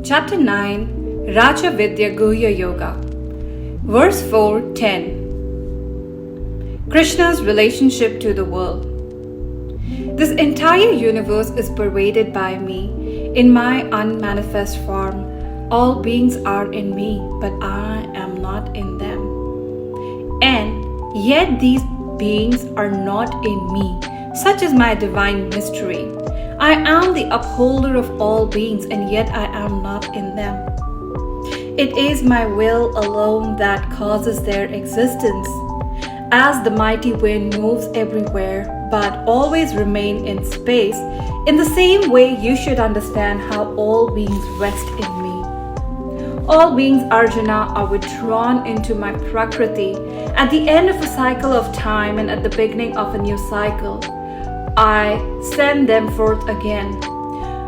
Chapter 9, Raja Vidya Guhya Yoga. Verse 4:10. Krishna's relationship to the world. This entire universe is pervaded by me. In my unmanifest form, all beings are in me, but I am not in them. And yet these beings are not in me. Such is my divine mystery. I am the upholder of all beings, and yet I am not in them. It is my will alone that causes their existence. As the mighty wind moves everywhere, but always remain in space, in the same way you should understand how all beings rest in me. All beings, Arjuna, are withdrawn into my Prakriti at the end of a cycle of time and at the beginning of a new cycle. I send them forth again.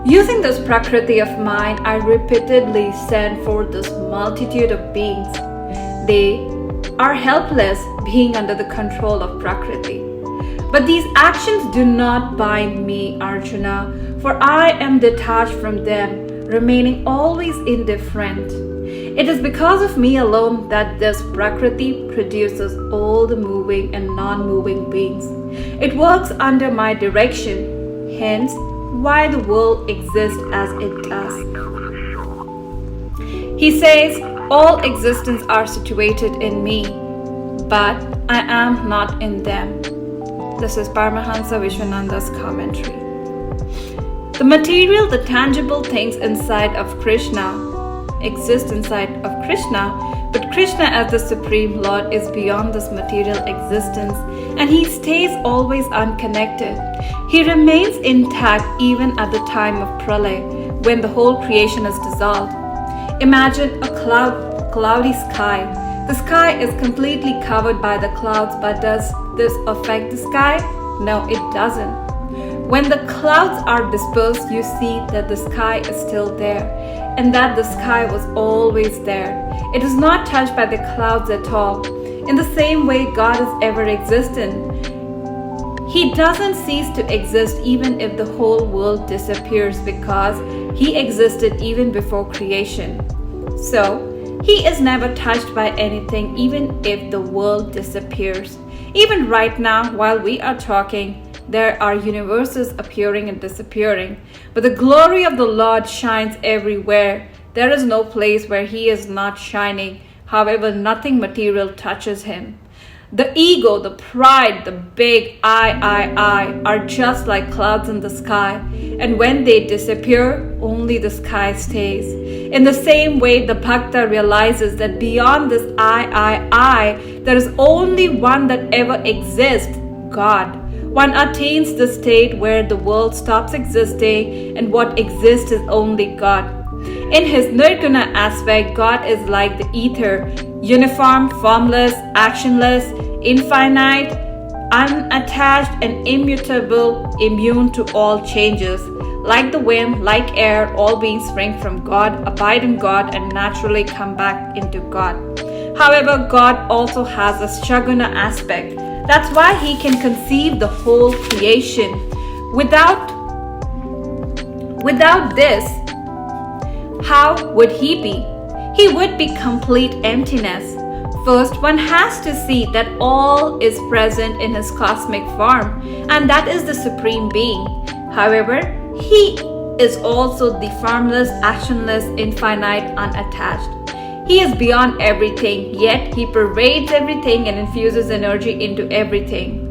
Using this Prakriti of mine, I repeatedly send forth this multitude of beings. They are helpless, being under the control of Prakriti. But these actions do not bind me, Arjuna, for I am detached from them, remaining always indifferent. It is because of me alone that this Prakriti produces all the moving and non-moving beings. It works under my direction, hence why the world exists as it does. He says, all existence are situated in me, but I am not in them. This is Paramahamsa Vishwananda's commentary. The material, the tangible things inside of Krishna exist inside of Krishna, but Krishna as the Supreme Lord is beyond this material existence, and He stays always unconnected. He remains intact even at the time of Pralay, when the whole creation is dissolved. Imagine a cloudy sky. The sky is completely covered by the clouds, but does this affect the sky? No, it doesn't. When the clouds are dispersed, you see that the sky is still there, and that the sky was always there. It is not touched by the clouds at all. In the same way, God is ever existent. He doesn't cease to exist even if the whole world disappears, because He existed even before creation. So, He is never touched by anything even if the world disappears. Even right now, while we are talking, there are universes appearing and disappearing, but the glory of the Lord shines everywhere. There is no place where He is not shining. However, nothing material touches Him. The ego, the pride, the big I are just like clouds in the sky, and when they disappear, only the sky stays. In the same way, the Bhakta realizes that beyond this I, there is only one that ever exists, God. One attains the state where the world stops existing and what exists is only God. In His Nirguna aspect, God is like the ether, uniform, formless, actionless, infinite, unattached and immutable, immune to all changes. Like the wind, like air, all beings spring from God, abide in God, and naturally come back into God. However, God also has a Shaguna aspect. That's why He can conceive the whole creation. Without this, how would He be? He would be complete emptiness. First, one has to see that all is present in His cosmic form, and that is the Supreme Being. However, He is also the formless, actionless, infinite, unattached. He is beyond everything, yet He pervades everything and infuses energy into everything.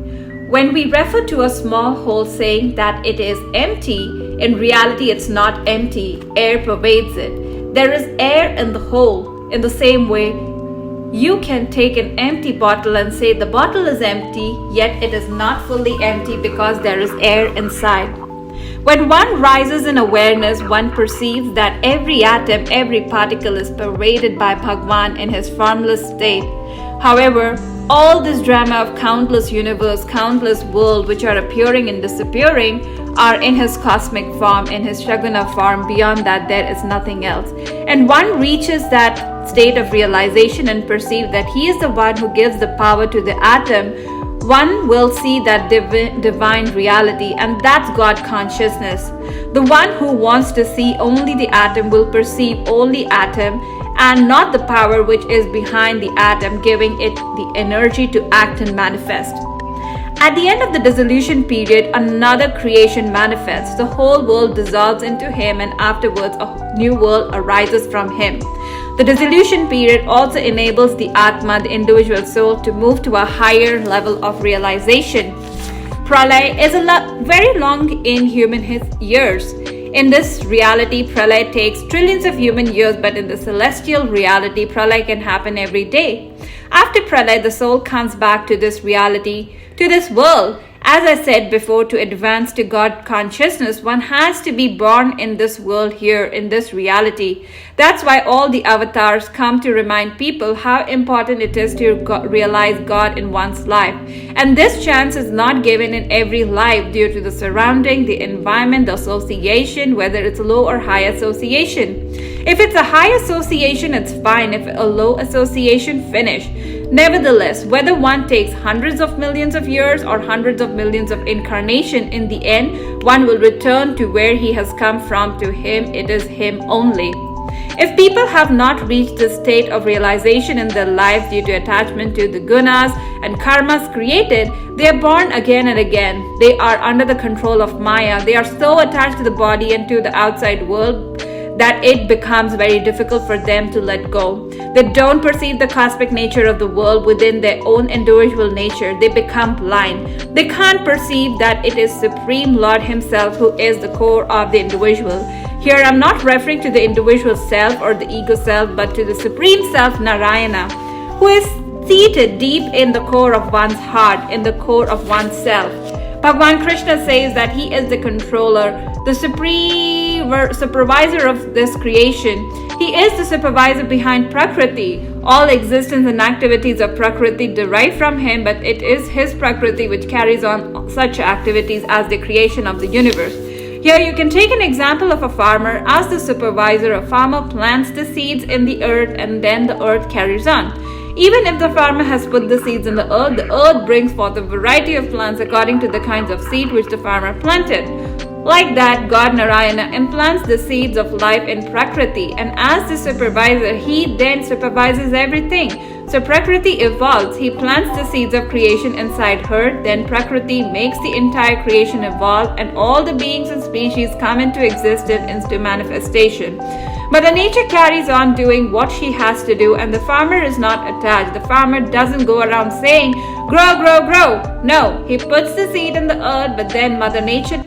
When we refer to a small hole saying that it is empty, in reality it's not empty. Air pervades it. There is air in the hole. In the same way, you can take an empty bottle and say the bottle is empty, yet it is not fully empty because there is air inside. When one rises in awareness, one perceives that every atom, every particle is pervaded by Bhagwan in His formless state. However, all this drama of countless universe, countless world which are appearing and disappearing are in His cosmic form, in His Shaguna form. Beyond that, there is nothing else. And one reaches that state of realization and perceives that He is the one who gives the power to the atom one will see that divine reality, and that's God consciousness. The one who wants to see only the atom will perceive only atom and not the power which is behind the atom, giving it the energy to act and manifest. At the end of the dissolution period, another creation manifests. The whole world dissolves into him, and afterwards a new world arises from him. The dissolution period also enables the Atma, the individual soul, to move to a higher level of realization. Pralay is very long in human years. In this reality, Pralay takes trillions of human years, but in the celestial reality, Pralay can happen every day. After Pralay, the soul comes back to this reality, to this world. As I said before, to advance to God consciousness, one has to be born in this world here, in this reality. That's why all the avatars come to remind people how important it is to realize God in one's life. And this chance is not given in every life due to the surrounding, the environment, the association, whether it's low or high association. If it's a high association, it's fine. If a low association, finish. Nevertheless, whether one takes hundreds of millions of years or hundreds of millions of incarnation, in the end, one will return to where he has come from. To him, it is him only. If people have not reached this state of realization in their lives due to attachment to the gunas and karmas created, they are born again and again. They are under the control of Maya. They are so attached to the body and to the outside world that it becomes very difficult for them to let go. They don't perceive the cosmic nature of the world within their own individual nature. They become blind. They can't perceive that it is Supreme Lord Himself who is the core of the individual. Here I'm not referring to the individual self or the ego self, but to the Supreme Self, Narayana, who is seated deep in the core of one's heart, in the core of one's self. Bhagwan Krishna says that he is the controller, the supreme supervisor of this creation. He is the supervisor behind Prakriti. All existence and activities of Prakriti derive from him, but it is his Prakriti which carries on such activities as the creation of the universe. Here you can take an example of a farmer. As the supervisor, a farmer plants the seeds in the earth and then the earth carries on. Even if the farmer has put the seeds in the earth brings forth a variety of plants according to the kinds of seed which the farmer planted. Like that, God Narayana implants the seeds of life in Prakriti, and as the supervisor, he then supervises everything. So Prakriti evolves. He plants the seeds of creation inside her, then Prakriti makes the entire creation evolve, and all the beings and species come into existence, into manifestation. Mother Nature carries on doing what she has to do, and the farmer is not attached. The farmer doesn't go around saying, grow, grow, grow. No, he puts the seed in the earth, but then Mother Nature